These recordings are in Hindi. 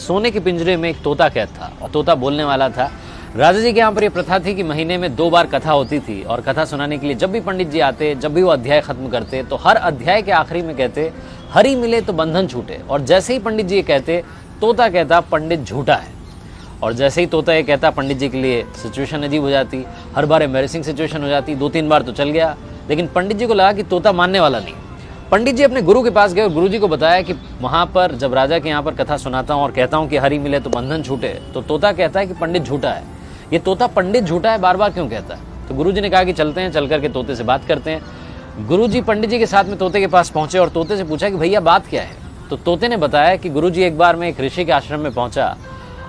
सोने के पिंजरे में एक तोता कैद था और तोता बोलने वाला था। राजा जी के यहाँ पर यह प्रथा थी कि महीने में 2 बार कथा होती थी और कथा सुनाने के लिए जब भी पंडित जी आते, जब भी वो अध्याय खत्म करते तो हर अध्याय के आखिरी में कहते हरि मिले तो बंधन छूटे। और जैसे ही पंडित जी ये कहते तोता कहता पंडित झूठा है। और जैसे ही तोता ये कहता पंडित जी के लिए सिचुएशन अजीब हो जाती, हर बार एम्बैरेसिंग सिचुएशन हो जाती। 2-3 बार तो चल गया, लेकिन पंडित जी को लगा कि तोता मानने वाला नहीं। पंडित जी अपने गुरु के पास गए और गुरु जी को बताया कि वहां पर जब राजा के यहाँ पर कथा सुनाता हूँ और कहता हूँ कि हरि मिले तो बंधन छूटे, तो तोता कहता है कि पंडित झूठा है। ये तोता पंडित झूठा है बार बार क्यों कहता है? तो गुरु जी ने कहा कि चलते हैं, चल करके तोते से बात करते हैं। गुरु जी पंडित जी के साथ में तोते के पास पहुंचे और तोते से पूछा कि भैया बात क्या है? तो तोते ने बताया कि गुरु जी एक बार मैं एक ऋषि के आश्रम में पहुंचा,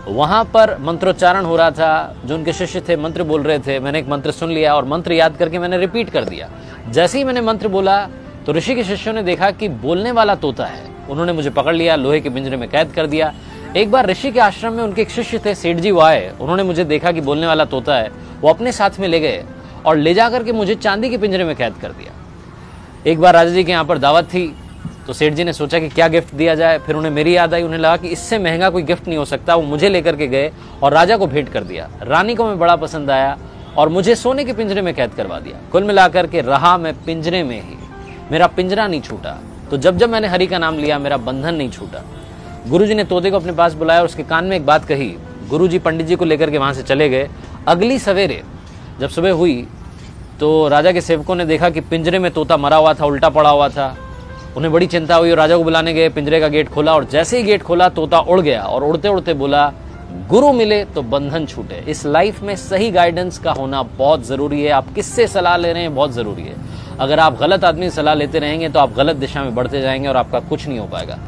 वहां पर मंत्रोच्चारण हो रहा था, जो उनके शिष्य थे मंत्र बोल रहे थे। मैंने एक मंत्र सुन लिया और मंत्र याद करके मैंने रिपीट कर दिया। जैसे ही मैंने मंत्र बोला तो ऋषि के शिष्यों ने देखा कि बोलने वाला तोता है। उन्होंने मुझे पकड़ लिया, लोहे के पिंजरे में कैद कर दिया। एक बार ऋषि के आश्रम में उनके एक शिष्य थे, सेठ जी, वो आए। उन्होंने मुझे देखा कि बोलने वाला तोता है, वो अपने साथ में ले गए और ले जाकर के मुझे चांदी के पिंजरे में कैद कर दिया। एक बार राजा जी के यहाँ पर दावत थी तो सेठ जी ने सोचा कि क्या गिफ्ट दिया जाए। फिर उन्हें मेरी याद आई, उन्हें लगा कि इससे महंगा कोई गिफ्ट नहीं हो सकता। वो मुझे लेकर के गए और राजा को भेंट कर दिया। रानी को मैं बड़ा पसंद आया और मुझे सोने के पिंजरे में कैद करवा दिया। कुल मिलाकर के रहा मैं पिंजरे में ही, मेरा पिंजरा नहीं छूटा। तो जब जब मैंने हरि का नाम लिया मेरा बंधन नहीं छूटा। गुरुजी ने तोते को अपने पास बुलाया और उसके कान में एक बात कही। गुरुजी पंडित जी को लेकर के वहां से चले गए। अगली सवेरे जब सुबह हुई तो राजा के सेवकों ने देखा कि पिंजरे में तोता मरा हुआ था, उल्टा पड़ा हुआ था। उन्हें बड़ी चिंता हुई और राजा को बुलाने गए। पिंजरे का गेट खोला और जैसे ही गेट खोला तोता उड़ गया और उड़ते उड़ते बोला गुरु मिले तो बंधन छूटे। इस लाइफ में सही गाइडेंस का होना बहुत जरूरी है। आप किससे सलाह ले रहे हैं बहुत जरूरी है। अगर आप गलत आदमी से सलाह लेते रहेंगे तो आप गलत दिशा में बढ़ते जाएंगे और आपका कुछ नहीं हो पाएगा।